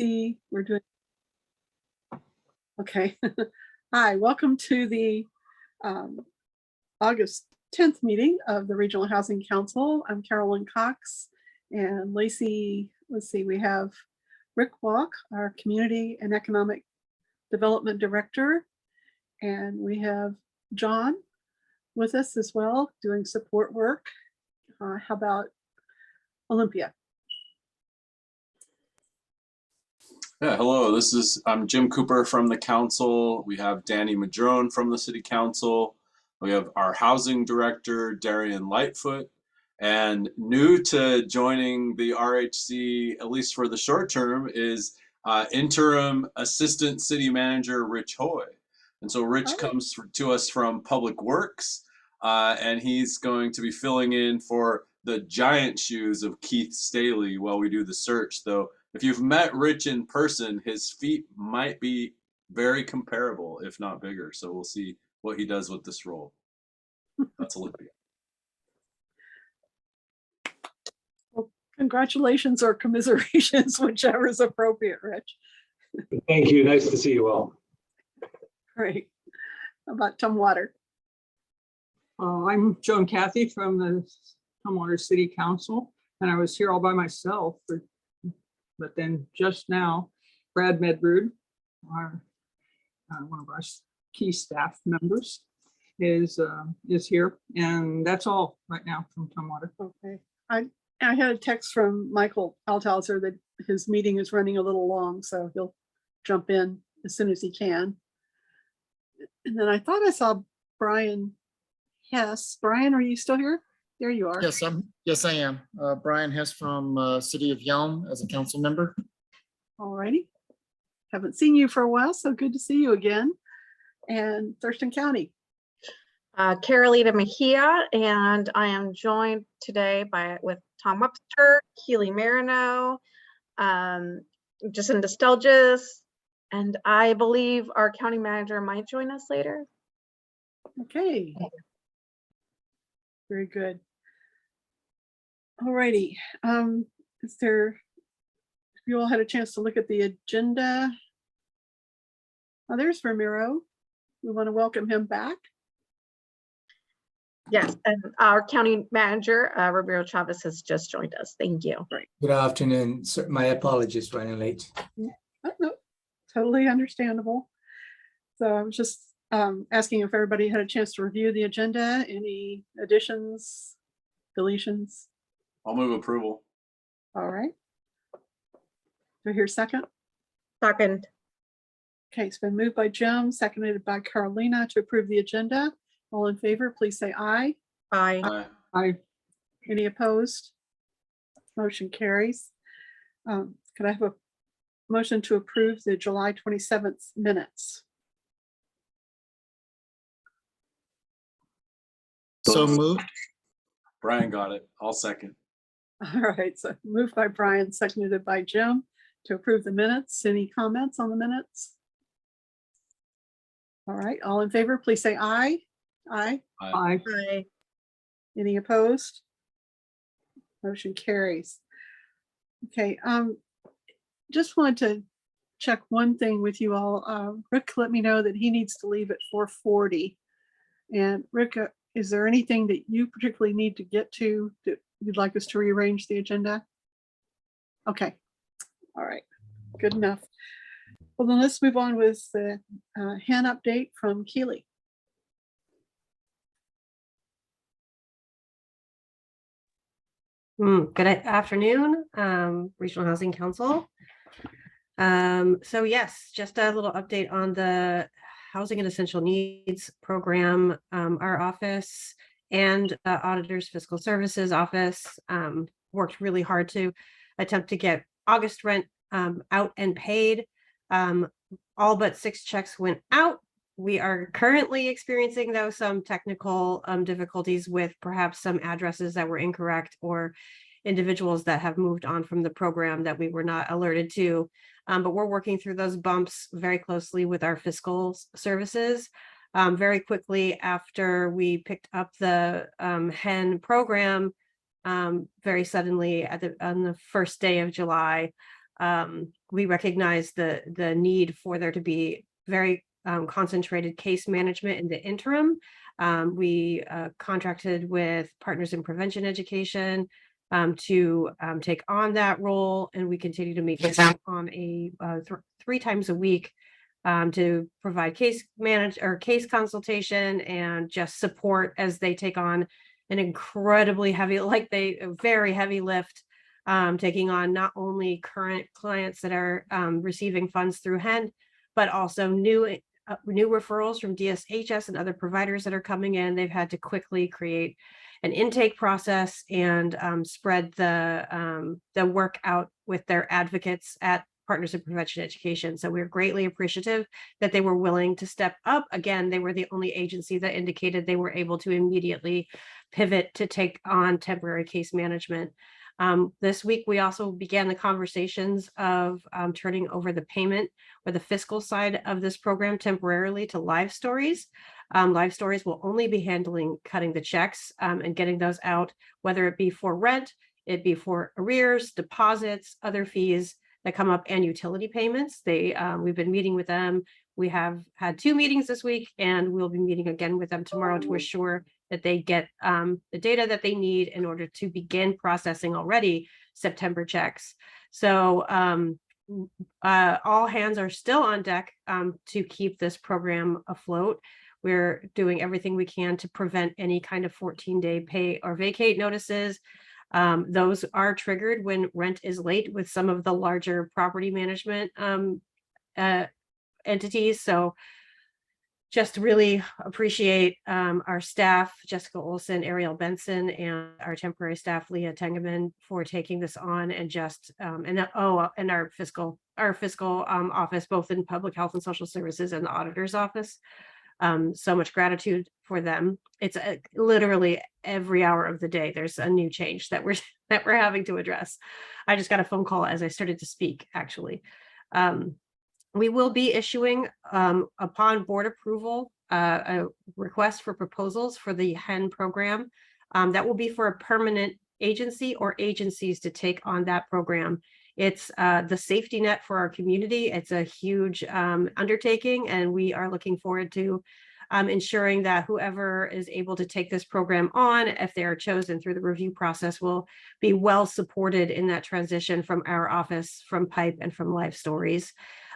See, we're doing, okay. Hi, welcome to the August 10th meeting of the Regional Housing Council. I'm Carolyn Cox and Lacey, let's see, we have Rick Walk, our Community and Economic Development Director, and we have John with us as well, doing support work. How about Olympia? Yeah, hello, I'm Jim Cooper from the council. We have Danny Madrone from the city council. We have our housing director, Darian Lightfoot, and new to joining the RHC, at least for the short term, is interim assistant city manager, Rich Hoy. And so Rich comes to us from Public Works, and he's going to be filling in for the giant shoes of Keith Staley while we do the search, though. If you've met Rich in person, his feet might be very comparable, if not bigger. So we'll see what he does with this role. That's Olympia. Well, congratulations or commiserations, whichever is appropriate, Rich. Thank you. Nice to see you all. Great. How about Tumwater? I'm Joan Cathy from the Tumwater City Council, and I was here all by myself, but then just now, Brad Medbrud, our one of our key staff members, is here, and that's all right now from Tumwater. Okay. I had a text from Michael Althauser that his meeting is running a little long, so he'll jump in as soon as he can. And then I thought I saw Brian Hess. Brian, are you still here? There you are. Yes, I am. Brian Hess from City of Yelm as a council member. All righty. Haven't seen you for a while, so good to see you again. And Thurston County. Carolina Mejia, and I am joined today with Tom Webster, Keely Marino, Jacinda Stelgis, and I believe our county manager might join us later. Okay. Very good. All righty. You all had a chance to look at the agenda? Oh, there's Ramiro. We want to welcome him back. Yes, and our county manager, Ramiro Chavez, has just joined us. Thank you. Right. Good afternoon. Sir, my apologies for running late. Oh, no, totally understandable. So I was just asking if everybody had a chance to review the agenda. Any additions, deletions? I'll move approval. All right. Do I hear second? Second. Okay, it's been moved by Jim, seconded by Carolina to approve the agenda. All in favor, please say aye. Aye. Aye. Any opposed? Motion carries. Could I have a motion to approve the July 27th minutes? So moved. Brian got it. I'll second. All right, so moved by Brian, seconded by Jim to approve the minutes. Any comments on the minutes? All right, all in favor, please say aye. Aye. Aye. Aye. Any opposed? Motion carries. Okay, just wanted to check one thing with you all. Rick let me know that he needs to leave at 4:40. And Rick, is there anything that you particularly need to get to that you'd like us to rearrange the agenda? Okay, all right, good enough. Well, then let's move on with the HAN update from Keely. Good afternoon, Regional Housing Council. So yes, just a little update on the Housing and Essential Needs Program. Our office and the Auditor's Fiscal Services Office worked really hard to attempt to get August rent out and paid. All but 6 checks went out. We are currently experiencing, though, some technical difficulties with perhaps some addresses that were incorrect or individuals that have moved on from the program that we were not alerted to. But we're working through those bumps very closely with our fiscal services. Very quickly after we picked up the HEN program, very suddenly on the first day of July, We recognize the need for there to be very concentrated case management in the interim. We contracted with Partners in Prevention Education to take on that role, and we continue to meet with them on a 3 times a week to provide case consultation and just support as they take on an incredibly heavy, a very heavy lift, taking on not only current clients that are receiving funds through HEN, but also new referrals from DSHS and other providers that are coming in. They've had to quickly create an intake process and spread the work out with their advocates at Partners in Prevention Education. So we're greatly appreciative that they were willing to step up. Again, they were the only agency that indicated they were able to immediately pivot to take on temporary case management. This week, we also began the conversations of turning over the payment or the fiscal side of this program temporarily to Live Stories. Live Stories will only be handling cutting the checks and getting those out, whether it be for rent, it be for arrears, deposits, other fees that come up, and utility payments. We've been meeting with them. We have had 2 meetings this week, and we'll be meeting again with them tomorrow to assure that they get the data that they need in order to begin processing already September checks. So all hands are still on deck to keep this program afloat. We're doing everything we can to prevent any kind of 14-day pay or vacate notices. Those are triggered when rent is late with some of the larger property management entities. So just really appreciate our staff, Jessica Olson, Ariel Benson, and our temporary staff, Leah Tengeman, for taking this on, and just and our fiscal office, both in Public Health and Social Services and the auditor's office. So much gratitude for them. It's literally every hour of the day there's a new change that we're having to address. I just got a phone call as I started to speak, actually. We will be issuing, upon board approval, a request for proposals for the HEN program. That will be for a permanent agency or agencies to take on that program. It's the safety net for our community. It's a huge undertaking, and we are looking forward to ensuring that whoever is able to take this program on, if they are chosen through the review process, will be well supported in that transition from our office, from PIPE, and from Live Stories.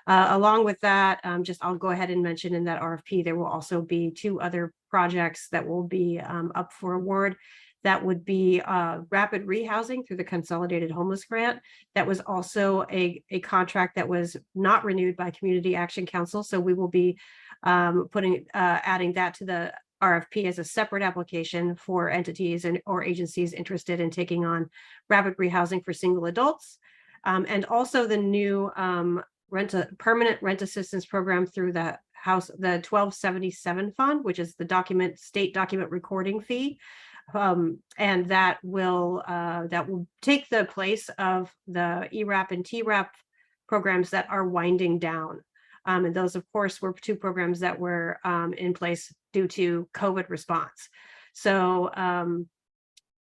Along with that, I'll go ahead and mention in that RFP, there will also be 2 other projects that will be up for award. That would be rapid rehousing through the Consolidated Homeless Grant. That was also a contract that was not renewed by Community Action Council. So we will be adding that to the RFP as a separate application for entities or agencies interested in taking on rapid rehousing for single adults. And also the new permanent rent assistance program through the 1277 fund, which is the state document recording fee. And that will take the place of the ERAP and TRAP programs that are winding down. And those, of course, were 2 programs that were in place due to COVID response. So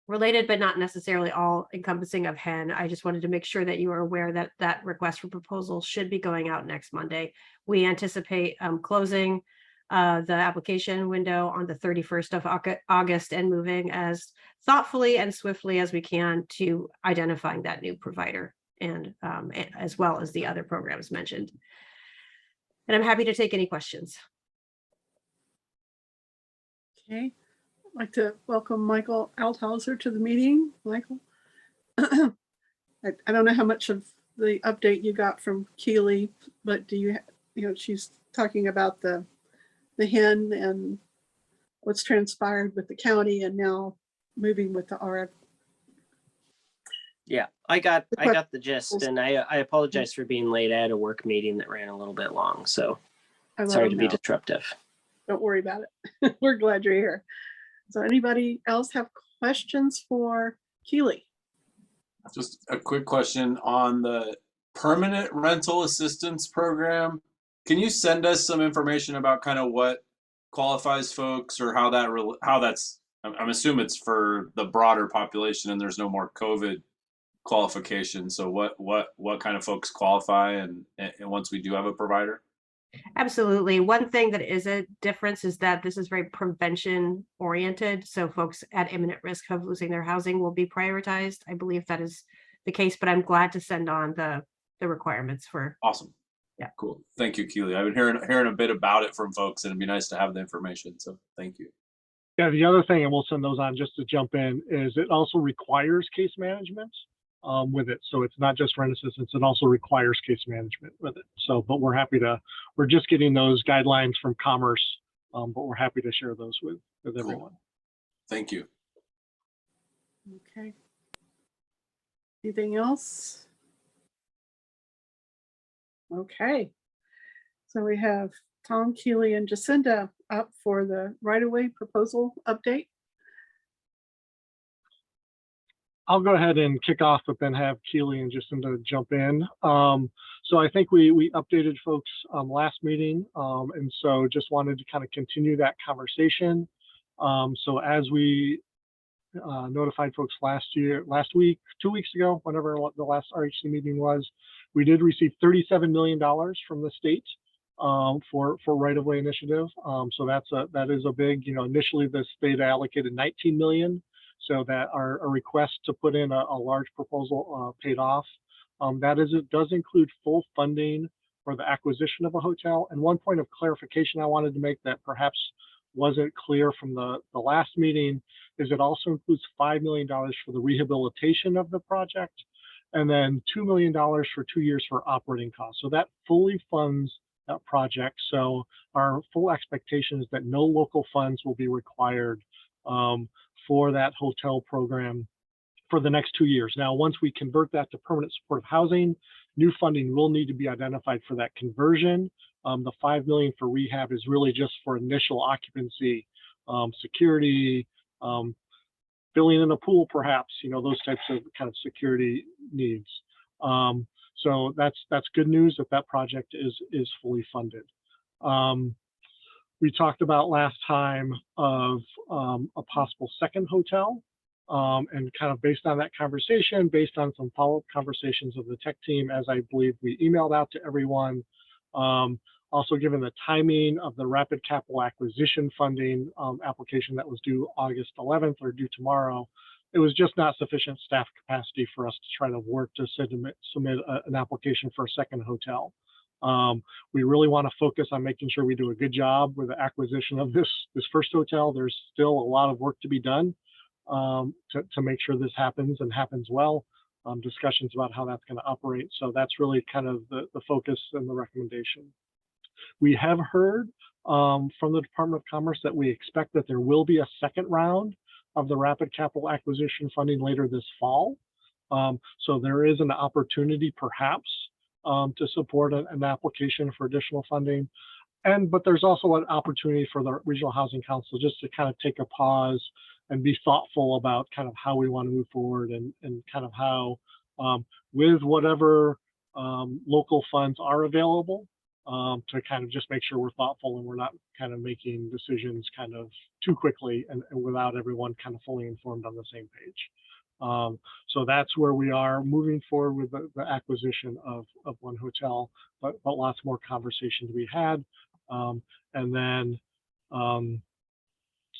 related, but not necessarily all encompassing of HEN. I just wanted to make sure that you are aware that that request for proposal should be going out next Monday. We anticipate closing the application window on the 31st of August and moving as thoughtfully and swiftly as we can to identifying that new provider, and as well as the other programs mentioned. And I'm happy to take any questions. Okay, I'd like to welcome Michael Althauser to the meeting. Michael, I don't know how much of the update you got from Keely, but do you know, she's talking about the HEN and what's transpired with the county and now moving with the RF. Yeah, I got the gist, and I apologize for being late. I had a work meeting that ran a little bit long, so sorry to be disruptive. Don't worry about it. We're glad you're here. So anybody else have questions for Keely? Just a quick question on the permanent rental assistance program. Can you send us some information about kind of what qualifies folks, or how that's, I'm assuming it's for the broader population and there's no more COVID qualifications. So what kind of folks qualify and once we do have a provider? Absolutely. One thing that is a difference is that this is very prevention oriented. So folks at imminent risk of losing their housing will be prioritized. I believe that is the case, but I'm glad to send on the requirements for. Awesome. Yeah. Cool. Thank you, Keely. I've been hearing a bit about it from folks, and it'd be nice to have the information. So thank you. Yeah, the other thing, and we'll send those on just to jump in, is it also requires case management with it. So it's not just rent assistance, it also requires case management with it. So, but we're just getting those guidelines from Commerce, but we're happy to share those with everyone. Thank you. Okay. Anything else? Okay. So we have Tom, Keely, and Jacinda up for the right-of-way proposal update. I'll go ahead and kick off, but then have Keely and Jacinda jump in. So I think we updated folks last meeting, and so just wanted to kind of continue that conversation. So as we notified folks last week, 2 weeks ago, whenever the last RHC meeting was, we did receive $37 million from the state for right-of-way initiative. So that is a big, initially the state allocated 19 million. So that our request to put in a large proposal paid off. It does include full funding for the acquisition of a hotel. And one point of clarification I wanted to make that perhaps wasn't clear from the last meeting is it also includes $5 million for the rehabilitation of the project, and then $2 million for 2 years for operating costs. So that fully funds that project. So our full expectation is that no local funds will be required for that hotel program for the next 2 years. Now, once we convert that to permanent supportive housing, new funding will need to be identified for that conversion. The $5 million for rehab is really just for initial occupancy, security, filling in a pool, perhaps, those types of kind of security needs. So that's good news that project is fully funded. We talked about last time of a possible second hotel, and kind of based on that conversation, based on some follow-up conversations of the tech team, as I believe we emailed out to everyone. Also, given the timing of the rapid capital acquisition funding application that was due August 11th or due tomorrow, it was just not sufficient staff capacity for us to try to work to submit an application for a second hotel. We really want to focus on making sure we do a good job with the acquisition of this first hotel. There's still a lot of work to be done to make sure this happens and happens well. Discussions about how that's going to operate. So that's really kind of the focus and the recommendation. We have heard from the Department of Commerce that we expect that there will be a second round of the rapid capital acquisition funding later this fall. So there is an opportunity perhaps to support an application for additional funding. But there's also an opportunity for the Regional Housing Council just to kind of take a pause and be thoughtful about kind of how we want to move forward and kind of how with whatever local funds are available to kind of just make sure we're thoughtful and we're not kind of making decisions kind of too quickly and without everyone kind of fully informed on the same page. So that's where we are moving forward with the acquisition of one hotel, but lots more conversation to be had. And then,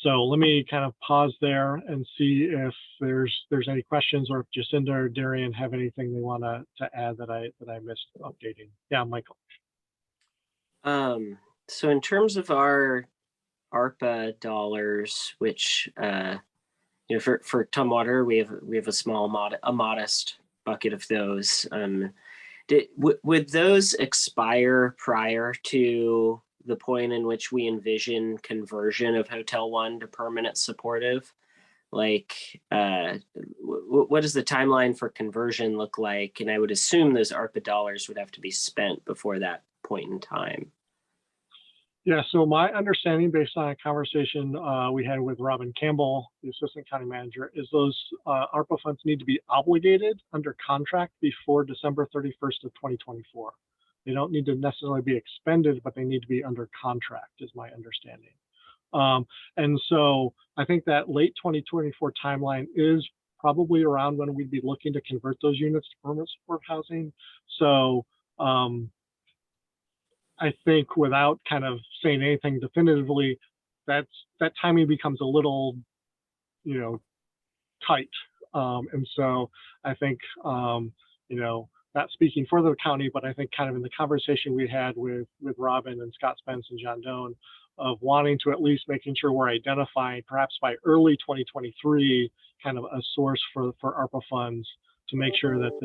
so let me kind of pause there and see if there's any questions or if Jacinda or Darian have anything they want to add that I missed updating. Yeah, Michael. So in terms of our ARPA dollars, which for Tumwater, we have a modest bucket of those. Would those expire prior to the point in which we envision conversion of Hotel One to permanent supportive? Like, what does the timeline for conversion look like? And I would assume those ARPA dollars would have to be spent before that point in time. Yeah, so my understanding based on a conversation we had with Robin Campbell, the Assistant County Manager, is those ARPA funds need to be obligated under contract before December 31st of 2024. They don't need to necessarily be expended, but they need to be under contract is my understanding. And so I think that late 2024 timeline is probably around when we'd be looking to convert those units to permanent support housing. So I think without kind of saying anything definitively, that timing becomes a little, tight. And so I think, not speaking for the county, but I think kind of in the conversation we had with Robin and Scott Spence and John Doan of wanting to at least making sure we're identifying perhaps by early 2023 kind of a source for ARPA funds to make sure that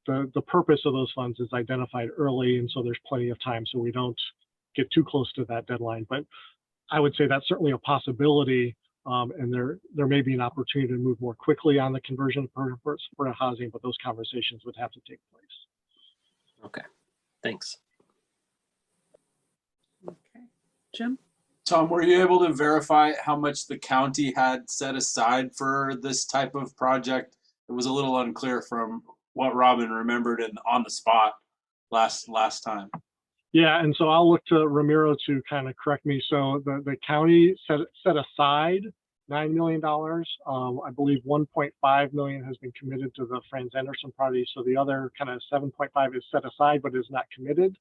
the purpose of those funds is identified early, and so there's plenty of time so we don't get too close to that deadline. But I would say that's certainly a possibility, and there may be an opportunity to move more quickly on the conversion of permanent supportive housing, but those conversations would have to take place. Okay, thanks. Okay, Jim? Tom, were you able to verify how much the county had set aside for this type of project? It was a little unclear from what Robin remembered and on the spot last time. Yeah, and so I'll look to Ramiro to kind of correct me. So the county set aside $9 million. I believe 1.5 million has been committed to the Franz Anderson project. So the other kind of 7.5 is set aside, but is not committed.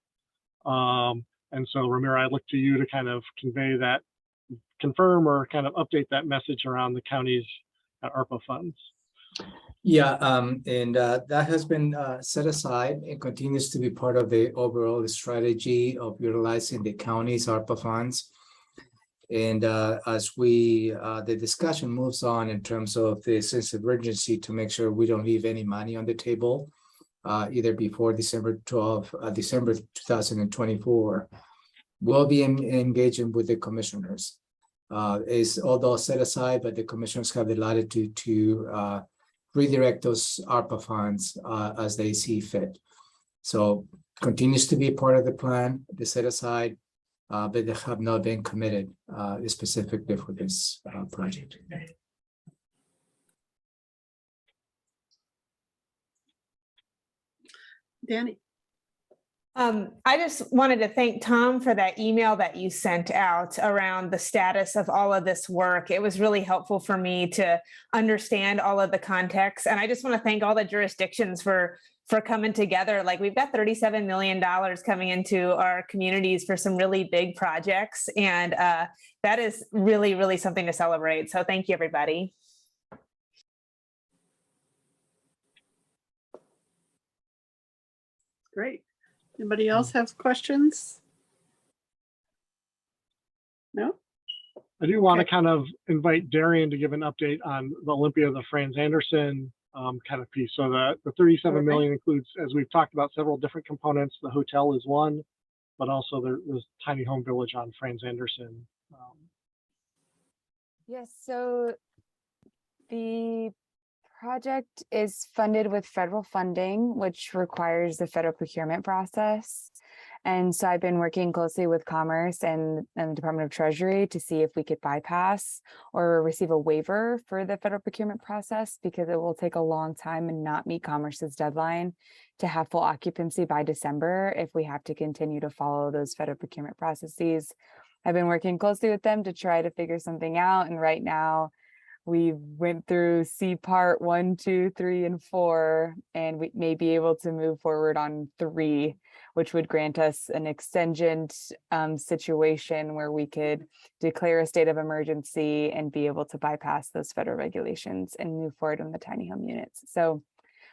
And so Ramiro, I look to you to kind of convey that, confirm or kind of update that message around the county's ARPA funds. Yeah, and that has been set aside and continues to be part of the overall strategy of utilizing the county's ARPA funds. And as the discussion moves on in terms of the sense of urgency to make sure we don't leave any money on the table, either before December 2024, we'll be engaging with the commissioners. Is although set aside, but the commissioners have the latitude to redirect those ARPA funds as they see fit. So continues to be part of the plan, the set aside, but they have not been committed specifically for this project. Danny? I just wanted to thank Tom for that email that you sent out around the status of all of this work. It was really helpful for me to understand all of the context. And I just want to thank all the jurisdictions for coming together. Like, we've got $37 million coming into our communities for some really big projects. And that is really, really something to celebrate. So thank you, everybody. Great. Anybody else have questions? No? I do want to Okay. kind of invite Darian to give an update on the Olympia, the Franz Anderson kind of piece. So the 37 million includes, as we've talked about, several different components. The hotel is one, but also there's tiny home village on Franz Anderson. Yes, so the project is funded with federal funding, which requires the federal procurement process. And so I've been working closely with Commerce and the Department of Treasury to see if we could bypass or receive a waiver for the federal procurement process, because it will take a long time and not meet Commerce's deadline to have full occupancy by December if we have to continue to follow those federal procurement processes. I've been working closely with them to try to figure something out. And right now, we went through C part 1, 2, 3, and 4, and we may be able to move forward on 3, which would grant us an extended situation where we could declare a state of emergency and be able to bypass those federal regulations and move forward on the tiny home units. So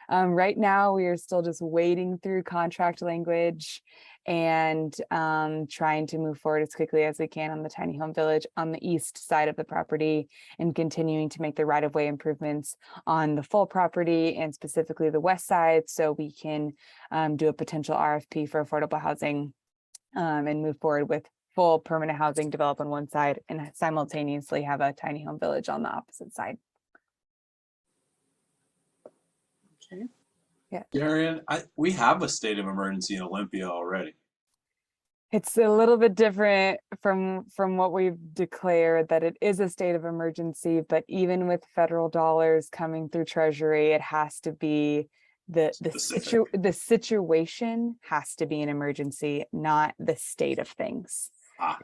right now, we are still just wading through contract language and trying to move forward as quickly as we can on the tiny home village on the east side of the property, and continuing to make the right-of-way improvements on the full property and specifically the west side, so we can do a potential RFP for affordable housing and move forward with full permanent housing develop on one side and simultaneously have a tiny home village on the opposite side. Okay. Yeah. Darian, we have a state of emergency in Olympia already. It's a little bit different from what we've declared, that it is a state of emergency, but even with federal dollars coming through Treasury, it has to be the situation has to be an emergency, not the state of things.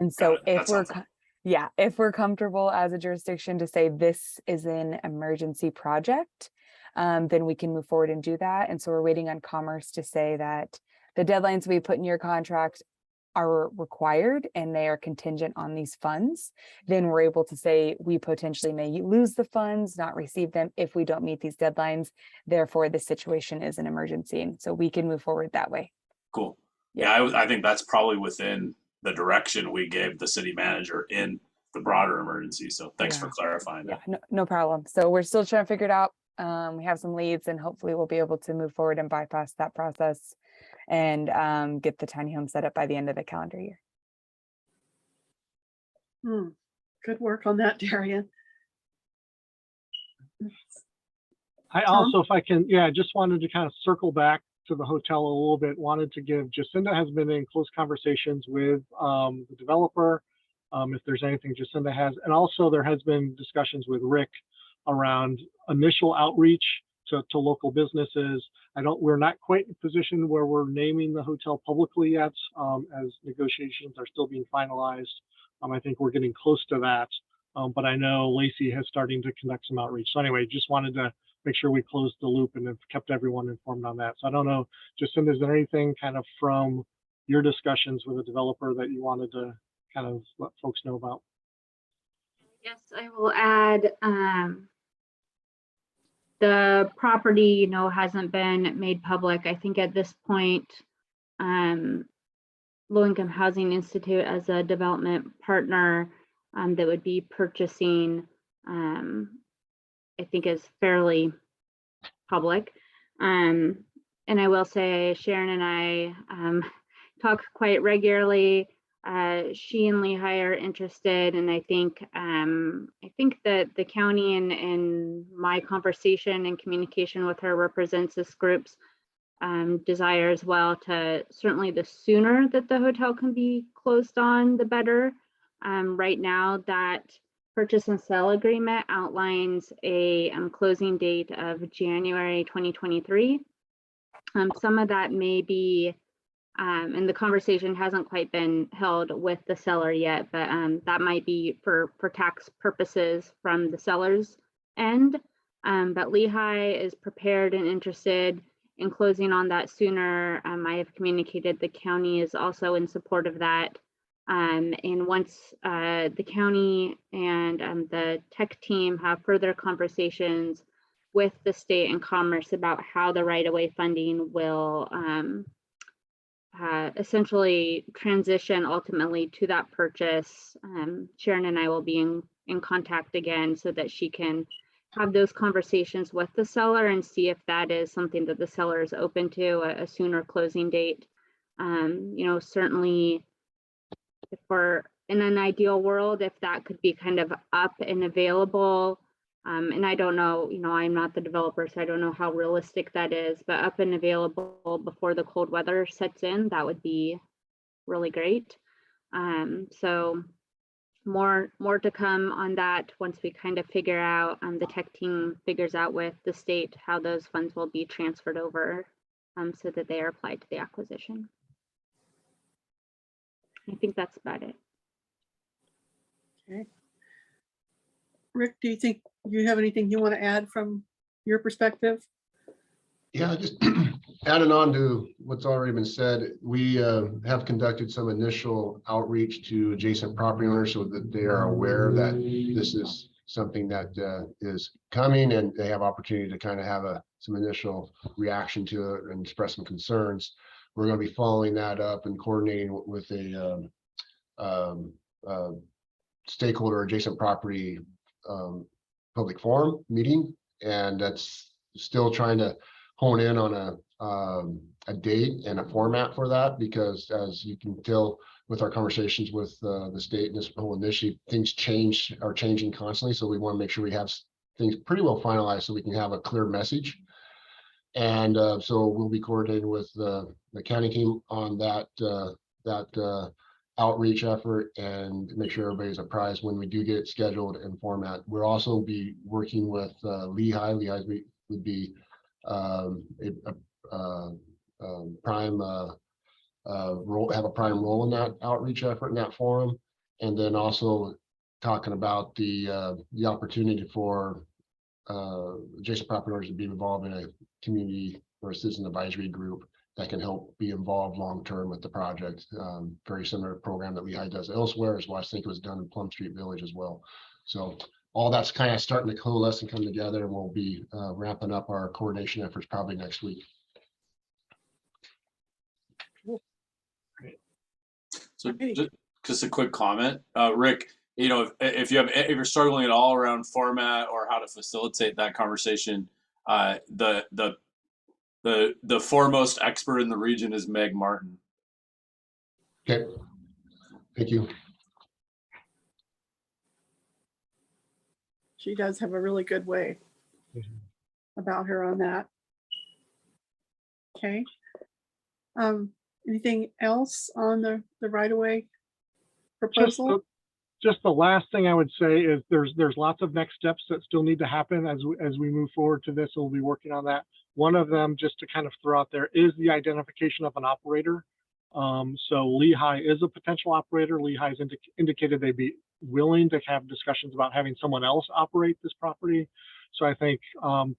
And so if Yeah, if we're comfortable as a jurisdiction to say this is an emergency project, then we can move forward and do that. And so we're waiting on Commerce to say that the deadlines we put in your contract are required and they are contingent on these funds. Then we're able to say we potentially may lose the funds, not receive them if we don't meet these deadlines. Therefore, the situation is an emergency. And so we can move forward that way. Cool. Yeah, I think that's probably within the direction we gave the city manager in the broader emergency. So thanks for clarifying Yeah, that. no problem. So we're still trying to figure it out. We have some leads and hopefully we'll be able to move forward and bypass that process and get the tiny home set up by the end of the calendar year. Good work on that, Darian. I also, if I can, yeah, I just wanted to kind of circle back to the hotel a little bit. Wanted to give, Jacinda has been in close conversations with the developer, if there's anything Jacinda has. And also there has been discussions with Rick around initial outreach to local businesses. We're not quite in a position where we're naming the hotel publicly yet, as negotiations are still being finalized. I think we're getting close to that, but I know Lacey has starting to conduct some outreach. So anyway, just wanted to make sure we closed the loop and have kept everyone informed on that. So I don't know, Jacinda, is there anything kind of from your discussions with the developer that you wanted to kind of let folks know about? Yes, I will add, the property, you know, hasn't been made public. I think at this point, Low Income Housing Institute as a development partner that would be purchasing, I think is fairly public. And I will say Sharon and I talk quite regularly. She and Lehigh are interested, and I think that the county and my conversation and communication with her represents this group's desire as well to certainly the sooner that the hotel can be closed on, the better. Right now, that purchase and sale agreement outlines a closing date of January 2023. Some of that may be and the conversation hasn't quite been held with the seller yet, but that might be for tax purposes from the seller's end. But Lehigh is prepared and interested in closing on that sooner. I have communicated the county is also in support of that. And once the county and the tech team have further conversations with the state and Commerce about how the right-of-way funding will essentially transition ultimately to that purchase. Sharon and I will be in contact again so that she can have those conversations with the seller and see if that is something that the seller is open to, a sooner closing date. You know, certainly if we're in an ideal world, if that could be kind of up and available, and I don't know, you know, I'm not the developer, so I don't know how realistic that is, but up and available before the cold weather sets in, that would be really great. So more to come on that once we kind of figure out, the tech team figures out with the state how those funds will be transferred over so that they are applied to the acquisition. I think that's about it. Okay. Rick, do you think you have anything you want to add from your perspective? Yeah, just adding on to what's already been said, we have conducted some initial outreach to adjacent property owners so that they are aware that this is something that is coming and they have opportunity to kind of have some initial reaction to it and express some concerns. We're going to be following that up and coordinating with a stakeholder adjacent property public forum meeting, and that's still trying to hone in on a date and a format for that, because as you can tell with our conversations with the state and this whole initiative, things are changing constantly. So we want to make sure we have things pretty well finalized so we can have a clear message. And so we'll be coordinating with the county team on that outreach effort and make sure everybody's apprised when we do get it scheduled and format. We'll also be working with Lehigh. Lehigh would be prime role, have a prime role in that outreach effort in that forum. And then also talking about the opportunity for adjacent property owners to be involved in a community or a citizen advisory group that can help be involved long-term with the project. Very similar program that Lehigh does elsewhere as well. I think it was done in Plum Street Village as well. So all that's kind of starting to coalesce and come together, and we'll be ramping up our coordination efforts probably next week. So just a quick comment, Rick, you know, if you're struggling at all around format or how to facilitate that conversation, the foremost expert in the region is Meg Martin. Okay, thank you. She does have a really good way about her on that. Okay. Anything else on the right-of-way proposal? Just the last thing I would say is there's lots of next steps that still need to happen as we move forward to this. We'll be working on that. One of them, just to kind of throw out there, is the identification of an operator. So Lehigh is a potential operator. Lehigh's indicated they'd be willing to have discussions about having someone else operate this property. So I think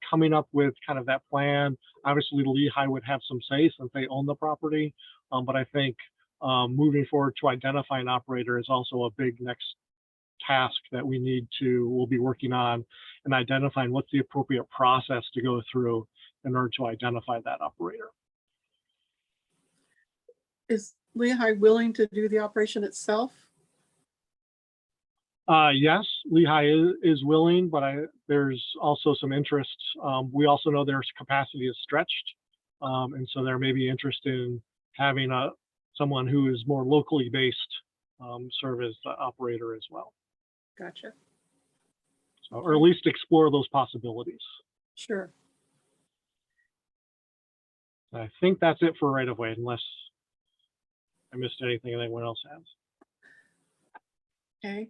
coming up with kind of that plan, obviously Lehigh would have some say since they own the property. But I think moving forward to identify an operator is also a big next task that we'll be working on, and identifying what's the appropriate process to go through in order to identify that operator. Is Lehigh willing to do the operation itself? Yes, Lehigh is willing, but there's also some interest. We also know their capacity is stretched, and so there may be interest in having someone who is more locally based serve as the operator as well. Gotcha. So, or at least explore those possibilities. Sure. I think that's it for right of way, unless I missed anything anyone else has. Okay.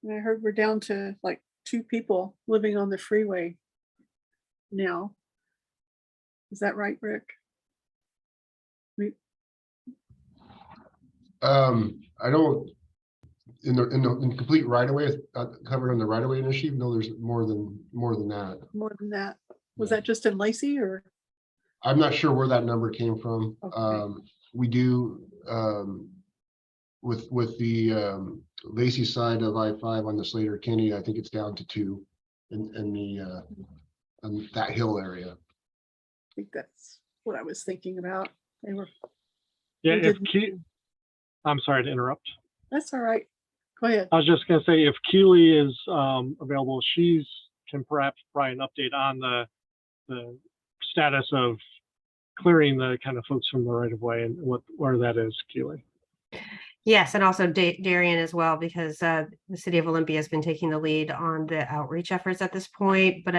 And I heard we're down to like 2 people living on the freeway now. Is that right, Rick? I don't, in complete right of way, covered on the right of way initiative. No, there's more than that. More than that. Was that just in Lacey, or? I'm not sure where that number came from. Okay. We do with the Lacey side of I-5 on the Slater Kenny, I think it's down to 2 in that hill area. I think that's what I was thinking about. They were. Yeah, they I'm sorry to interrupt. That's all right. Go ahead. I was just going to say, if Keely is available, can perhaps provide an update on the status of clearing the kind of folks from the right of way and where that is, Keely. Yes, and also Darian as well, because the city of Olympia has been taking the lead on the outreach efforts at this point. But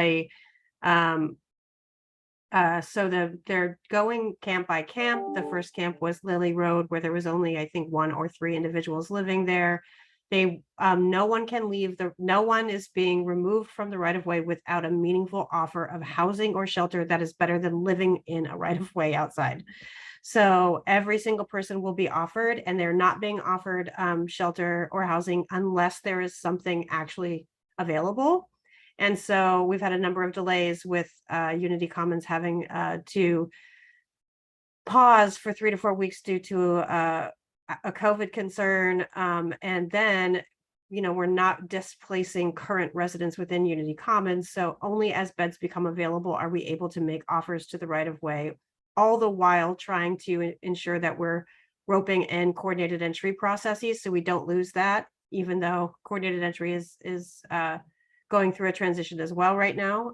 they're going camp by camp. The first camp was Lily Road, where there was only, I think, 1 or 3 individuals living there. No one can leave. No one is being removed from the right of way without a meaningful offer of housing or shelter that is better than living in a right of way outside. So every single person will be offered, and they're not being offered shelter or housing unless there is something actually available. And so we've had a number of delays with Unity Commons having to pause for 3 to 4 weeks due to a COVID concern. And then, we're not displacing current residents within Unity Commons. So only as beds become available are we able to make offers to the right of way, all the while trying to ensure that we're roping in coordinated entry processes so we don't lose that, even though coordinated entry is going through a transition as well right now.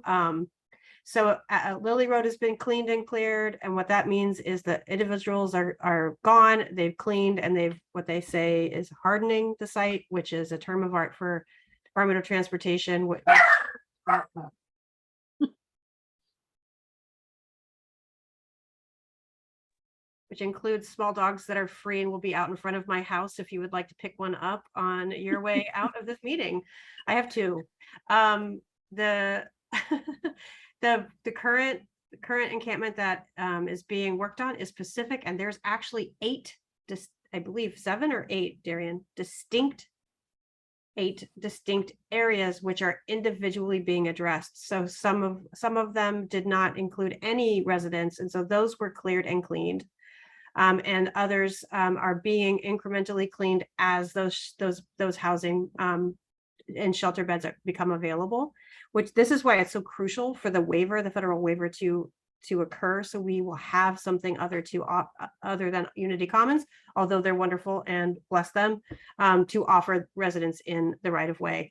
So Lily Road has been cleaned and cleared, and what that means is that individuals are gone, they've cleaned, and what they say is hardening the site, which is a term of art for Department of Transportation. Which includes small dogs that are free and will be out in front of my house if you would like to pick one up on your way out of this meeting. I have 2. The current encampment that is being worked on is Pacific, and there's actually 8, I believe 7 or 8, Darian, distinct 8 distinct areas which are individually being addressed. So some of them did not include any residents, and so those were cleared and cleaned. And others are being incrementally cleaned as those housing and shelter beds become available, which this is why it's so crucial for the waiver, the federal waiver to occur. So we will have something other than Unity Commons, although they're wonderful and bless them, to offer residents in the right of way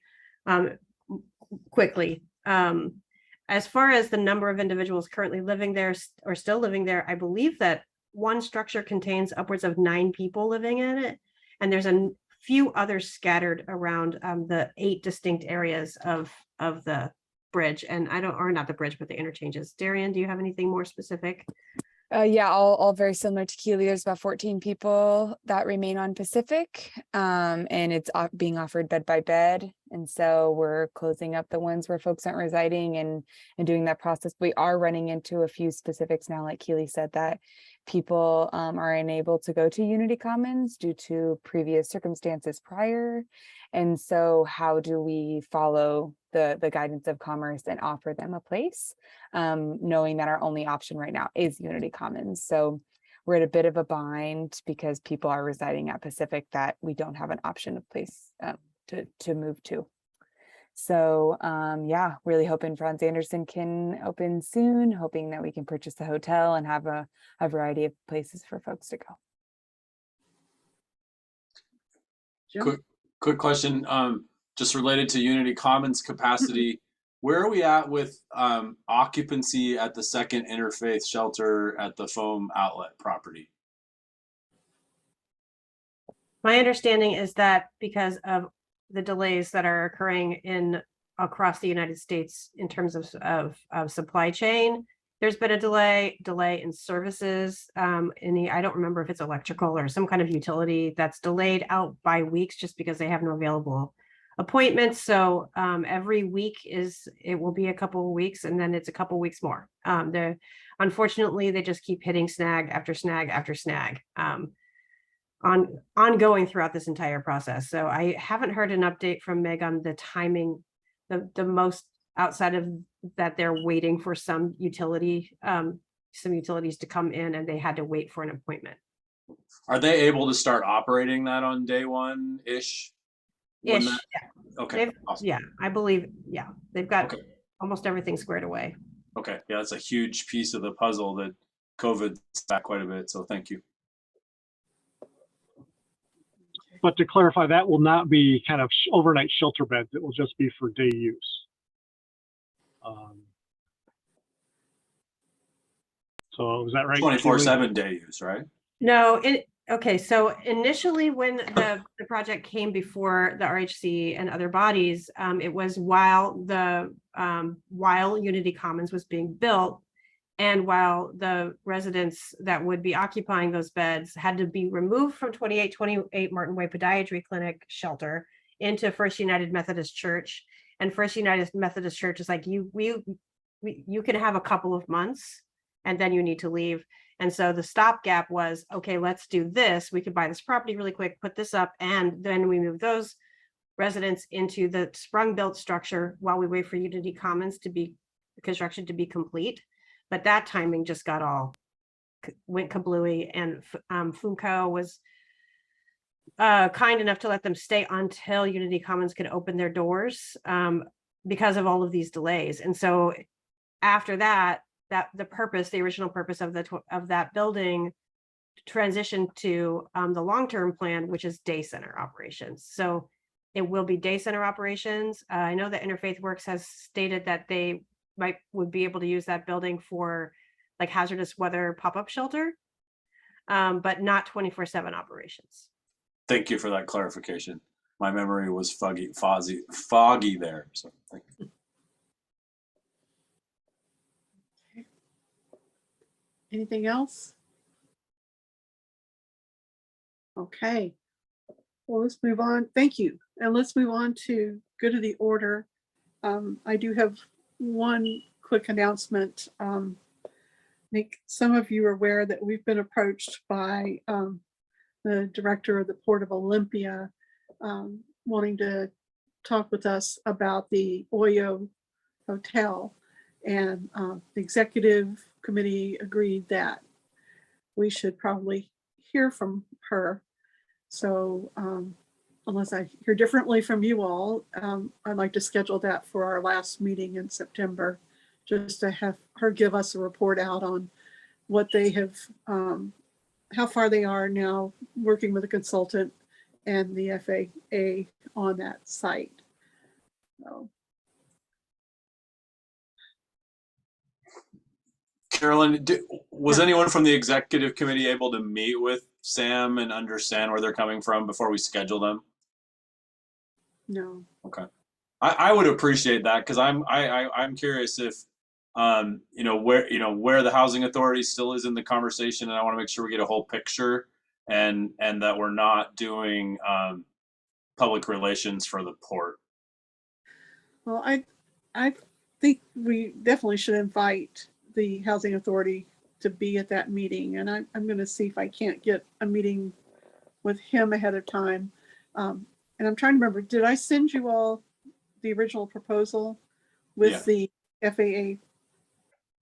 quickly. As far as the number of individuals currently living there or still living there, I believe that one structure contains upwards of 9 people living in it, and there's a few others scattered around the 8 distinct areas of the bridge, and not the bridge, but the interchanges. Darian, do you have anything more specific? Yeah, all very similar to Keely. There's about 14 people that remain on Pacific, and it's being offered bed by bed. And so we're closing up the ones where folks aren't residing and doing that process. We are running into a few specifics now, like Keely said, that people are unable to go to Unity Commons due to previous circumstances prior. And so how do we follow the guidance of Commerce and offer them a place, knowing that our only option right now is Unity Commons. So we're at a bit of a bind because people are residing at Pacific that we don't have an option of place to move to. So yeah, really hoping Franz Anderson can open soon, hoping that we can purchase a hotel and have a variety of places for folks to go. Quick question, just related to Unity Commons capacity. Where are we at with occupancy at the second interfaith shelter at the Foam Outlet property? My understanding is that because of the delays that are occurring across the United States in terms of supply chain, there's been a delay in services. I don't remember if it's electrical or some kind of utility that's delayed out by weeks just because they have no available appointments. So every week it will be a couple of weeks, and then it's a couple of weeks more. Unfortunately, they just keep hitting snag after snag after snag. Ongoing throughout this entire process. So I haven't heard an update from Meg on the timing, the most outside of that they're waiting for some utilities to come in and they had to wait for an appointment. Are they able to start operating that on day one-ish? Ish, Yeah. Okay. Awesome. Yeah, I believe, yeah, they've got almost everything squared away. Okay, yeah, that's a huge piece of the puzzle that COVID's back quite a bit, so thank you. But to clarify, that will not be kind of overnight shelter beds. It will just be for day use. So is that right? 24/7 day use, right? No, okay. So initially when the project came before the RHC and other bodies, it was while Unity Commons was being built, and while the residents that would be occupying those beds had to be removed from 2828 Martin Way Podiatry Clinic shelter into First United Methodist Church. And First United Methodist Church is like, you can have a couple of months and then you need to leave. And so the stopgap was, okay, let's do this. We could buy this property really quick, put this up, and then we move those residents into the sprung built structure while we wait for Unity Commons construction to be complete. But that timing just went kablooey, and Funko was kind enough to let them stay until Unity Commons could open their doors because of all of these delays. And so after that, the original purpose of that building transitioned to the long-term plan, which is day center operations. So it will be day center operations. I know that Interfaith Works has stated that they would be able to use that building for like hazardous weather pop-up shelter, but not 24/7 operations. Thank you for that clarification. My memory was foggy there. So thank you. Anything else? Okay. Well, let's move on. Thank you. And let's move on to good of the order. I do have one quick announcement. I think some of you are aware that we've been approached by the director of the Port of Olympia wanting to talk with us about the Oyo Hotel. And the executive committee agreed that we should probably hear from her. So unless I hear differently from you all, I'd like to schedule that for our last meeting in September, just to have her give us a report out on what they have, how far they are now working with a consultant and the FAA on that site. So, Carolyn, was anyone from the executive committee able to meet with Sam and understand where they're coming from before we schedule them? no. Okay. I would appreciate that, because I'm curious if where the housing authority still is in the conversation, and I want to make sure we get a whole picture and that we're not doing public relations for the port. Well, I think we definitely should invite the housing authority to be at that meeting, and I'm going to see if I can't get a meeting with him ahead of time. And I'm trying to remember, did I send you all the original proposal with the FAA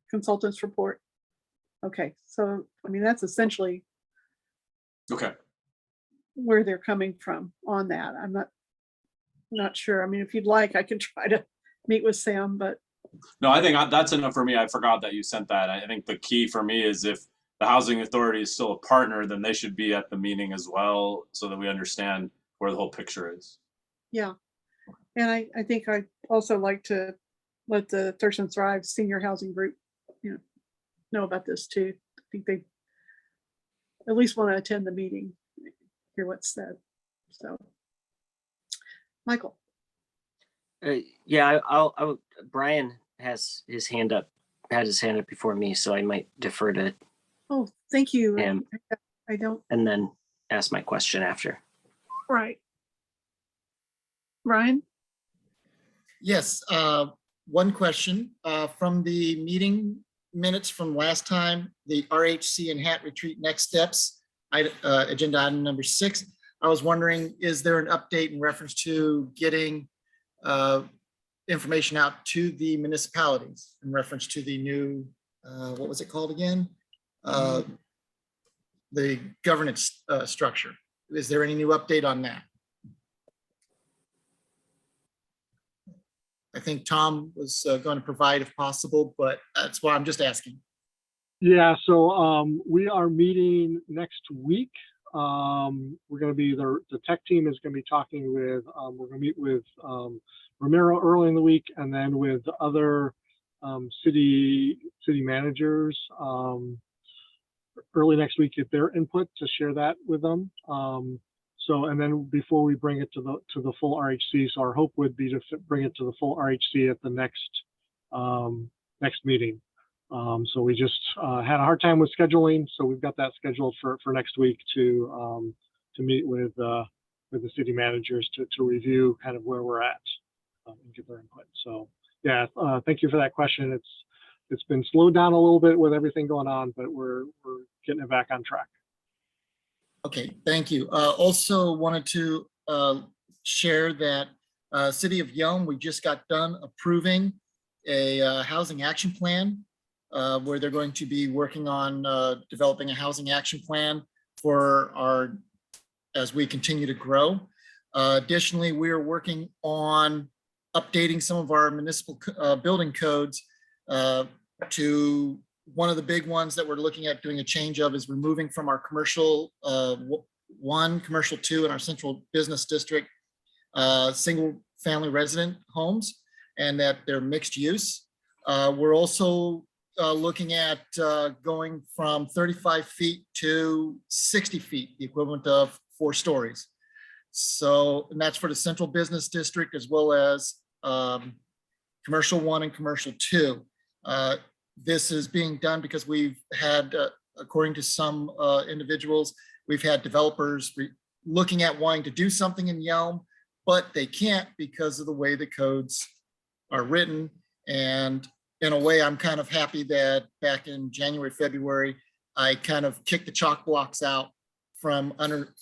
consultants report? Okay, so I mean, that's essentially Okay. where they're coming from on that. I'm not sure. I mean, if you'd like, I can try to meet with Sam, but No, I think that's enough for me. I forgot that you sent that. I think the key for me is if the housing authority is still a partner, then they should be at the meeting as well, so that we understand where the whole picture is. yeah. And I think I'd also like to let the Thurston Thrive Senior Housing Group, know about this too. I think they at least want to attend the meeting, hear what's said. So, Michael. Yeah, I'll Brian has his hand up, before me, so I might defer to Oh, thank you. him I don't. and then ask my question after. Right. Ryan? Yes, one question from the meeting minutes from last time, the RHC and HAT retreat next steps, agenda item number 6. I was wondering, is there an update in reference to getting information out to the municipalities in reference to the new, what was it called again? The governance structure. Is there any new update on that? I think Tom was going to provide if possible, but that's why I'm just asking. Yeah, so we are meeting next week. We're going to be the tech team is going to be talking with, we're going to meet with Ramiro early in the week, and then with the other city managers early next week, get their input to share that with them. So, and then before we bring it to the full RHC, so our hope would be to bring it to the full RHC at the next meeting. So we just had a hard time with scheduling, so we've got that scheduled for next week to meet with the city managers to review kind of where we're at and get their input. So yeah, thank you for that question. It's been slowed down a little bit with everything going on, but we're getting it back on track. Okay, thank you. Also wanted to share that City of Yelm, we just got done approving a housing action plan where they're going to be working on developing a housing action plan for as we continue to grow. Additionally, we are working on updating some of our municipal building codes to one of the big ones that we're looking at doing a change of is removing from our commercial 1, commercial 2 in our central business district, single family resident homes, and that they're mixed use. We're also looking at going from 35 feet to 60 feet, the equivalent of 4 stories. So, and that's for the central business district as well as commercial 1 and commercial 2. This is being done because we've had, according to some individuals, we've had developers looking at wanting to do something in Yelm, but they can't because of the way the codes are written. And in a way, I'm kind of happy that back in January, February, I kind of kicked the chalk blocks out from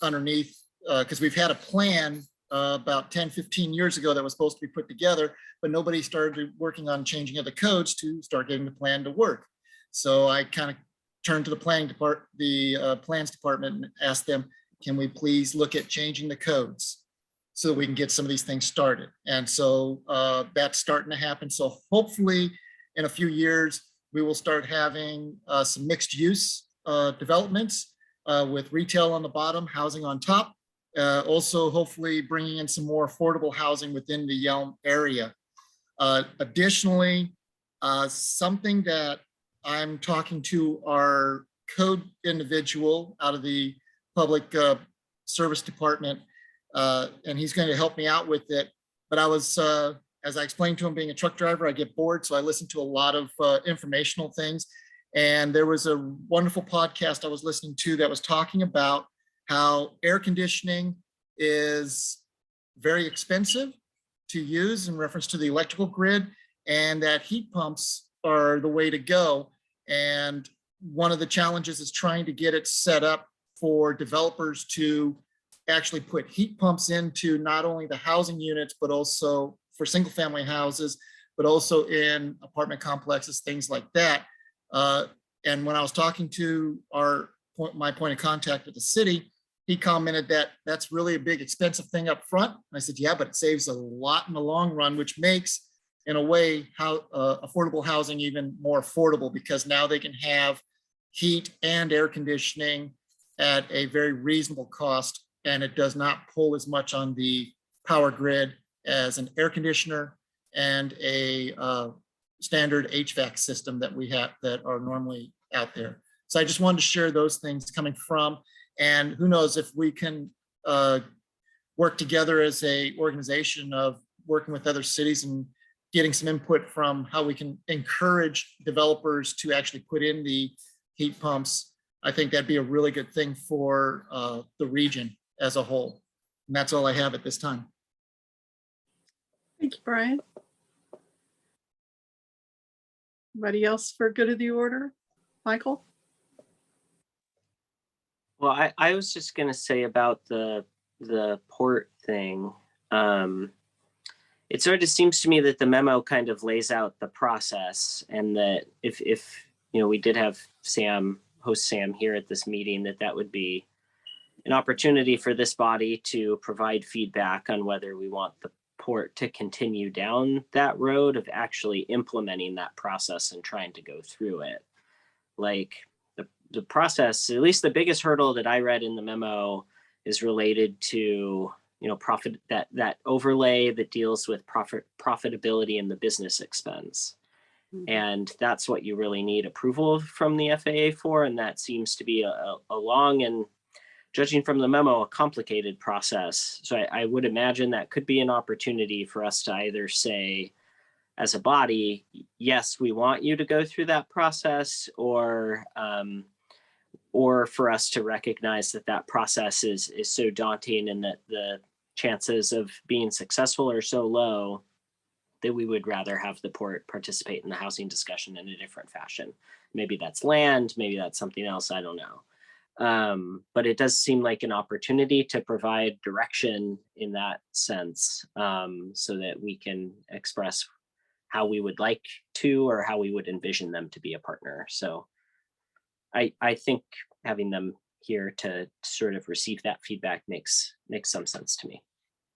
underneath because we've had a plan about 10, 15 years ago that was supposed to be put together, but nobody started working on changing of the codes to start getting the plan to work. So I kind of turned to the plans department and asked them, can we please look at changing the codes so that we can get some of these things started? And so that's starting to happen. So hopefully in a few years, we will start having some mixed use developments with retail on the bottom, housing on top. Also, hopefully bringing in some more affordable housing within the Yelm area. Additionally, something that I'm talking to our code individual out of the public service department, and he's going to help me out with it. But I was, as I explained to him, being a truck driver, I get bored. So I listen to a lot of informational things. And there was a wonderful podcast I was listening to that was talking about how air conditioning is very expensive to use in reference to the electrical grid, and that heat pumps are the way to go. And one of the challenges is trying to get it set up for developers to actually put heat pumps into not only the housing units, but also for single family houses, but also in apartment complexes, things like that. And when I was talking to my point of contact at the city, he commented that that's really a big expensive thing up front. I said, yeah, but it saves a lot in the long run, which makes, in a way, affordable housing even more affordable, because now they can have heat and air conditioning at a very reasonable cost, and it does not pull as much on the power grid as an air conditioner and a standard HVAC system that we have that are normally out there. So I just wanted to share those things coming from, and who knows if we can work together as a organization of working with other cities and getting some input from how we can encourage developers to actually put in the heat pumps. I think that'd be a really good thing for the region as a whole. And that's all I have at this time. Thank you, Brian. Anybody else for good of the order? Michael? Well, I was just going to say about the port thing. It sort of seems to me that the memo kind of lays out the process, and that if we did have host Sam here at this meeting, that would be an opportunity for this body to provide feedback on whether we want the port to continue down that road of actually implementing that process and trying to go through it. Like the process, at least the biggest hurdle that I read in the memo, is related to profit, that overlay that deals with profitability and the business expense. Mm-hmm. And that's what you really need approval from the FAA for. And that seems to be a long and, judging from the memo, a complicated process. So I would imagine that could be an opportunity for us to either say, as a body, yes, we want you to go through that process, or for us to recognize that process is so daunting and that the chances of being successful are so low that we would rather have the port participate in the housing discussion in a different fashion. Maybe that's land, maybe that's something else, I don't know. But it does seem like an opportunity to provide direction in that sense, so that we can express how we would like to, or how we would envision them to be a partner. So I think having them here to sort of receive that feedback makes some sense to me.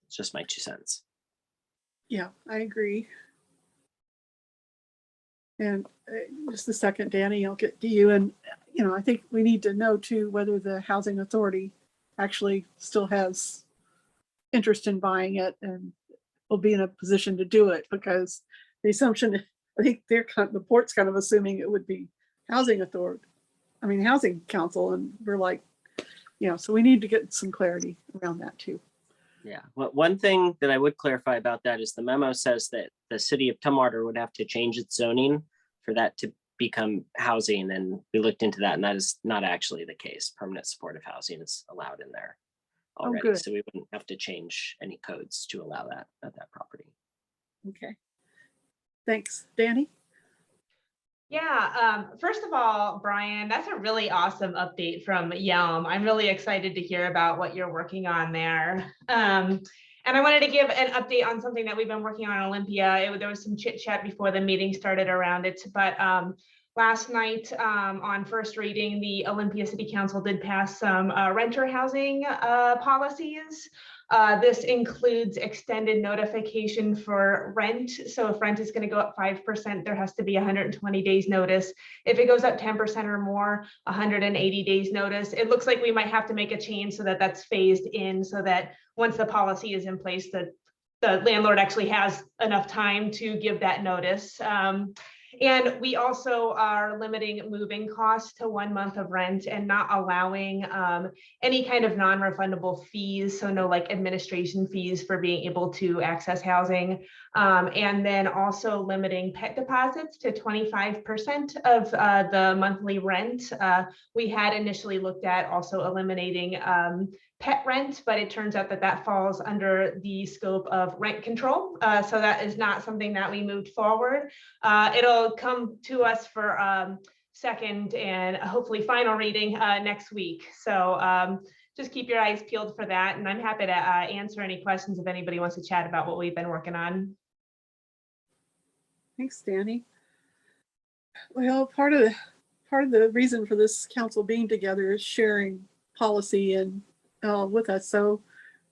It's just my 2 cents. Yeah, I agree. And just a second, Danny, I'll get to you. And, I think we need to know too, whether the housing authority actually still has interest in buying it and will be in a position to do it, because the assumption, I think the port's kind of assuming it would be housing council. And we're like, so we need to get some clarity around that too. Yeah, well, one thing that I would clarify about that is the memo says that the city of Tumwater would have to change its zoning for that to become housing, and we looked into that, and that is not actually the case. Permanent supportive housing is allowed in there already, good. So we wouldn't have to change any codes to allow that at that property. Okay, thanks. Danny? Yeah, first of all, Brian, that's a really awesome update from Yelm. I'm really excited to hear about what you're working on there. And And I wanted to give an update on something that we've been working on in Olympia. There was some chit chat before the meeting started around it, but last night on first reading, the Olympia City Council did pass some renter housing policies. This includes extended notification for rent. So if rent is going to go up 5%, there has to be 120 days notice. If it goes up 10% or more, 180 days notice. It looks like we might have to make a change so that that's phased in, so that once the policy is in place, that the landlord actually has enough time to give that notice. And we also are limiting moving costs to 1 month of rent and not allowing any kind of non-refundable fees. So no like administration fees for being able to access housing. And then also limiting pet deposits to 25% of the monthly rent. We had initially looked at also eliminating pet rent, but it turns out that that falls under the scope of rent control. So that is not something that we moved forward. It'll come to us for second and hopefully final reading next week. So just keep your eyes peeled for that. And I'm happy to answer any questions if anybody wants to chat about what we've been working on. Thanks, Danny. Well, part of the reason for this council being together is sharing policy and with us. So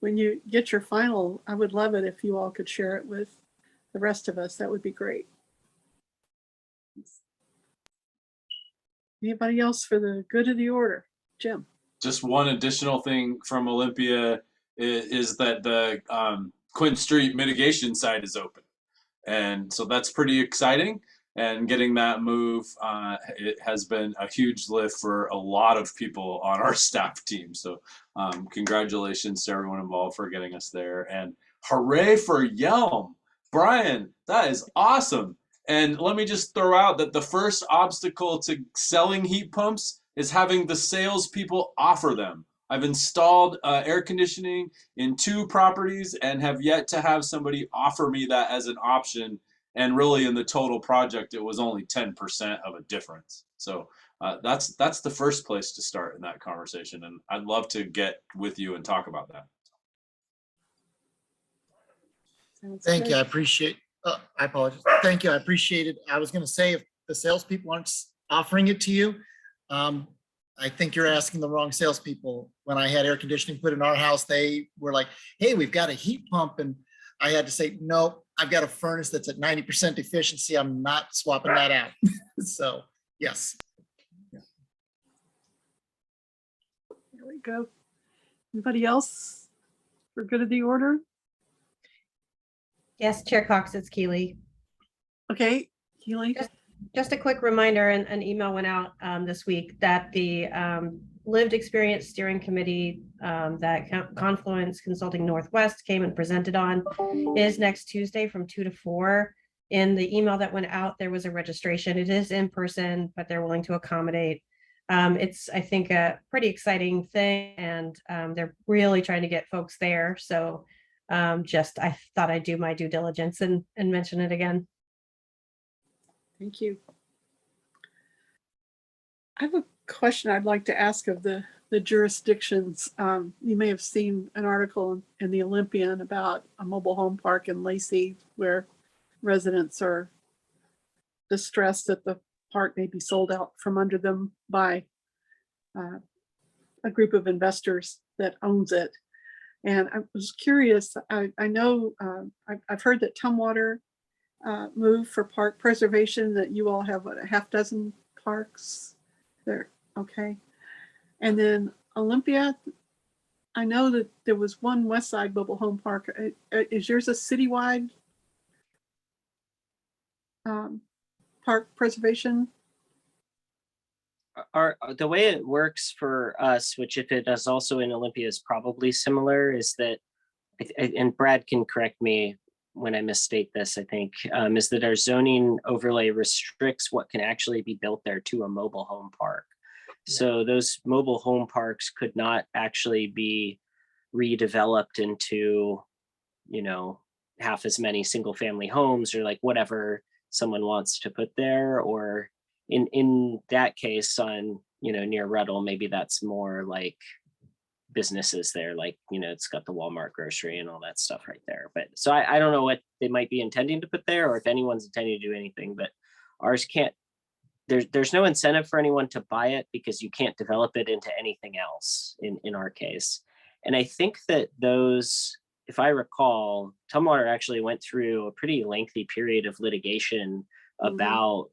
when you get your final, I would love it if you all could share it with the rest of us. That would be great. Anybody else for the good of the order? Jim. Just one additional thing from Olympia is that the Quinn Street mitigation site is open. And so that's pretty exciting. And getting that move, it has been a huge lift for a lot of people on our staff team. So congratulations to everyone involved for getting us there. And hooray for Yelm. Brian, that is awesome. And let me just throw out that the first obstacle to selling heat pumps is having the salespeople offer them. I've installed air conditioning in 2 properties and have yet to have somebody offer me that as an option. And really in the total project, it was only 10% of a difference. So that's the first place to start in that conversation. And I'd love to get with you and talk about that. Thank you. I appreciate, I apologize. Thank you. I appreciate it. I was going to say, if the salespeople aren't offering it to you, I think you're asking the wrong salespeople. When I had air conditioning put in our house, they were like, hey, we've got a heat pump. And I had to say, no, I've got a furnace that's at 90% efficiency. I'm not swapping that out. So, yes. There we go. Anybody else for good of the order? Yes, Chair Cox, it's Keely. Okay, Keely. Just a quick reminder, and an email went out this week that the Lived Experience Steering Committee that Confluence Consulting Northwest came and presented on is next Tuesday from 2 to 4. In the email that went out, there was a registration. It is in person, but they're willing to accommodate. It's, I think, a pretty exciting thing, and they're really trying to get folks there. So I thought I'd do my due diligence and mention it again. Thank you. I have a question I'd like to ask of the jurisdictions. You may have seen an article in the Olympian about a mobile home park in Lacey where residents are distressed that the park may be sold out from under them by a group of investors that owns it. And I was curious, I know I've heard that Tumwater moved for park preservation, that you all have a half dozen parks there. Okay. And then Olympia, I know that there was one West Side mobile home park. Is yours a citywide park preservation? The way it works for us, which if it is also in Olympia is probably similar, is that, and Brad can correct me when I misstate this, I think, is that our zoning overlay restricts what can actually be built there to a mobile home park. So those mobile home parks could not actually be redeveloped into, you know, half as many single family homes or like whatever someone wants to put there. Or in that case on, you know, near Ruddle, maybe that's more like businesses there, like, it's got the Walmart grocery and all that stuff right there. But so I don't know what they might be intending to put there, or if anyone's intending to do anything, but ours can't, there's no incentive for anyone to buy it because you can't develop it into anything else in our case. And I think that those, if I recall, Tumwater actually went through a pretty lengthy period of litigation about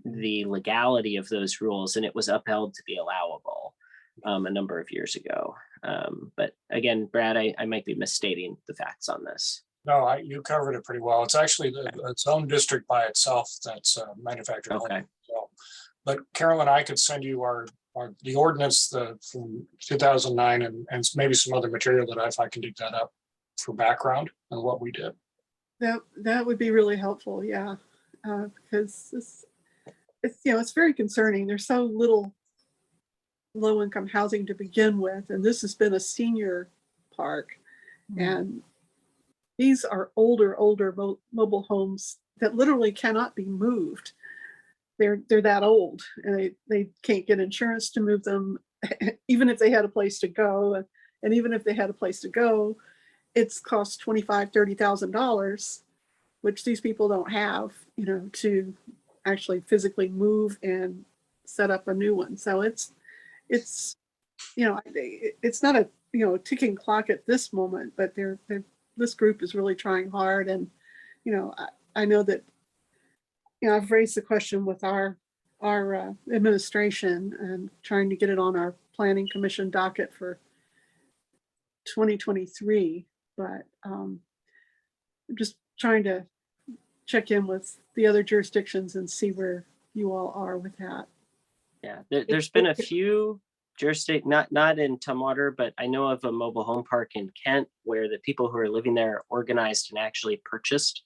the legality of those rules, and it was upheld to be allowable a number of years ago. But again, Brad, I might be misstating the facts on this. No, you covered it pretty well. It's actually its own district by itself that's manufactured. Okay. So, but Carolyn, I could send you the ordinance from 2009 and maybe some other material that if I can dig that up for background on what we did. That would be really helpful, yeah, because it's very concerning. There's so little low-income housing to begin with, and this has been a senior park, and these are older mobile homes that literally cannot be moved. They're that old, and they can't get insurance to move them, even if they had a place to go. And even if they had a place to go, it's cost $25,000-$30,000, which these people don't have, to actually physically move and set up a new one. So it's not a ticking clock at this moment, but this group is really trying hard. And I know that I've raised the question with our administration and trying to get it on our planning commission docket for 2023, but I'm just trying to check in with the other jurisdictions and see where you all are with that. Yeah, there's been a few not in Tumwater, but I know of a mobile home park in Kent where the people who are living there organized and actually purchased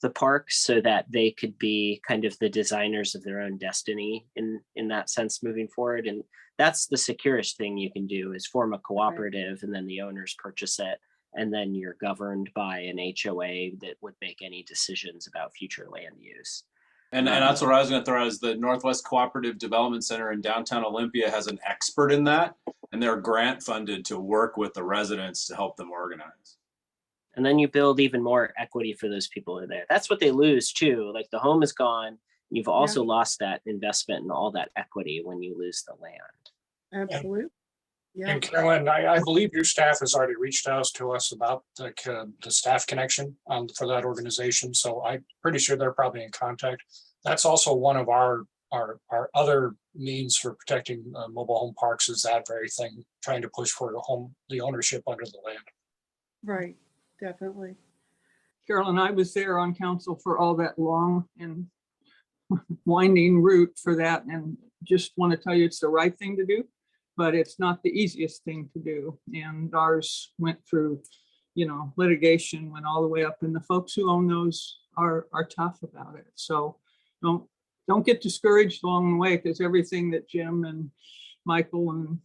the park so that they could be kind of the designers of their own destiny in that sense moving forward. And that's the securest thing you can do, is form a cooperative, and then the owners purchase it, and then you're governed by an HOA that would make any decisions about future land use. And that's what I was going to throw out, is the Northwest Cooperative Development Center in downtown Olympia has an expert in that, and they're grant funded to work with the residents to help them organize. And then you build even more equity for those people who are there. That's what they lose too. Like, the home is gone. You've also lost that investment and all that equity when you lose the land. Absolutely. Yeah. And Carolyn, I believe your staff has already reached out to us about the staff connection for that organization. So I'm pretty sure they're probably in contact. That's also one of our other means for protecting mobile home parks, is that very thing, trying to push for the ownership under the land. Right, definitely. Carolyn, I was there on council for all that long and winding route for that, and just want to tell you it's the right thing to do, but it's not the easiest thing to do. And ours went through, litigation, went all the way up, and the folks who own those are tough about it. So don't get discouraged along the way, because everything that Jim and Michael and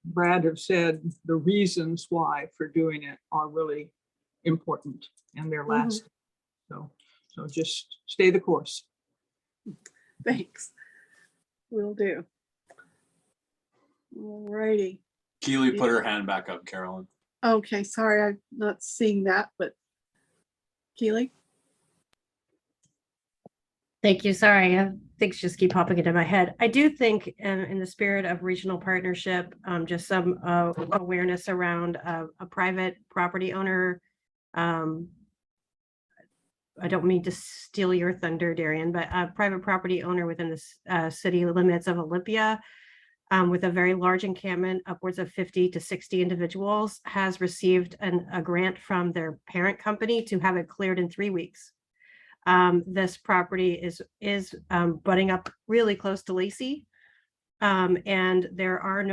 Brad have said, the reasons why for doing it are really important, and they're lasting. So just stay the course. Thanks. Will do. All righty. Keely put her hand back up, Carolyn. Okay, sorry, I'm not seeing that, but Keely? Thank you. Sorry, things just keep popping into my head. I do think, in the spirit of regional partnership, just some awareness around a private property owner. I don't mean to steal your thunder, Darian, but a private property owner within the city limits of Olympia, with a very large encampment, upwards of 50 to 60 individuals, has received a grant from their parent company to have it cleared in 3 weeks. This property is butting up really close to Lacey, and there are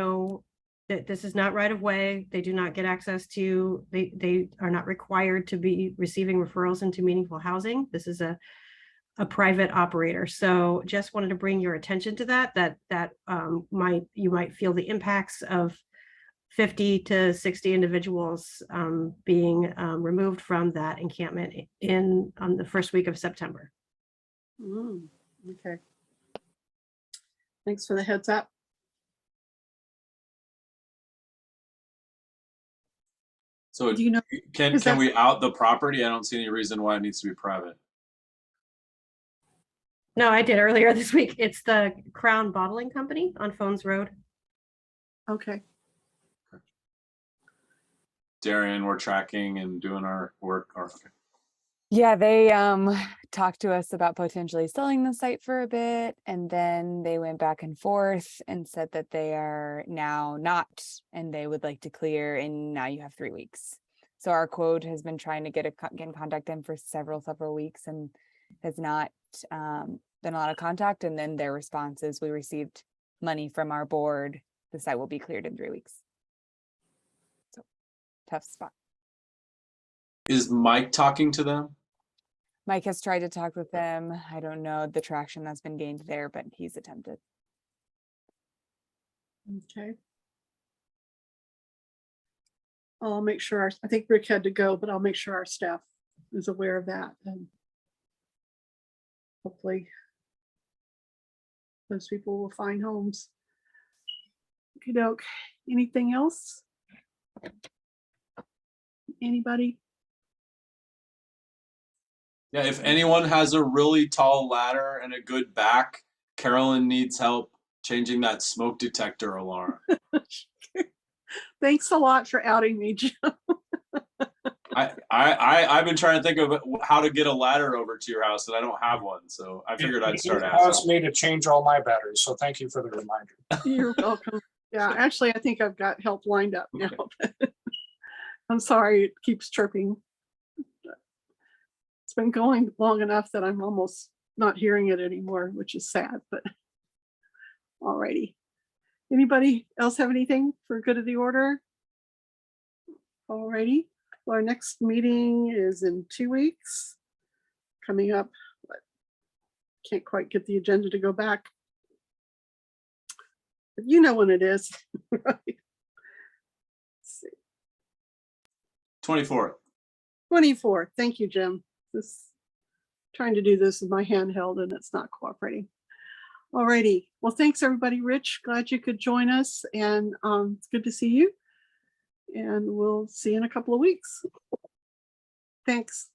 this is not right of way. They do not get access to, they are not required to be receiving referrals into meaningful housing. This is a private operator. So just wanted to bring your attention to that you might feel the impacts of 50 to 60 individuals being removed from that encampment on the first week of September. Okay. Thanks for the heads up. So Do you know? can 'cause we out the property? I don't see any reason why it needs to be private. No, I did earlier this week. It's the Crown Bottling Company on Phones Road. Okay, Darian, we're tracking and doing our work. Okay. Yeah, they talked to us about potentially selling the site for a bit, and then they went back and forth and said that they are now not, and they would like to clear, and now you have 3 weeks. So our quote has been trying to get in contact them for several weeks and has not been a lot of contact. And then their response is, we received money from our board. The site will be cleared in 3 weeks. So tough spot. Is Mike talking to them? Mike has tried to talk with them. I don't know the traction that's been gained there, but he's attempted. okay. I'll make sure, I think Rick had to go, but I'll make sure our staff is aware of that and hopefully those people will find homes. Okey-doke. Anything else? Anybody? Yeah, if anyone has a really tall ladder and a good back, Carolyn needs help changing that smoke detector alarm. Thanks a lot for outing me, Jim. I've been trying to think of how to get a ladder over to your house and I don't have one, so I figured I'd start It caused asking. me to change all my batteries, so thank you for the reminder. You're welcome. Yeah, actually, I think I've got help lined up now. I'm sorry, it keeps chirping. It's been going long enough that I'm almost not hearing it anymore, which is sad, but alrighty. Anybody else have anything for good of the order? Alrighty, well, our next meeting is in 2 weeks. Coming up, but can't quite get the agenda to go back. But you know when it is, right? Let's see. 24th. 24th. Thank you, Jim. Trying to do this with my handheld and it's not cooperating. Alrighty. Well, thanks everybody. Rich, glad you could join us, and it's good to see you. And we'll see you in a couple of weeks. Thanks.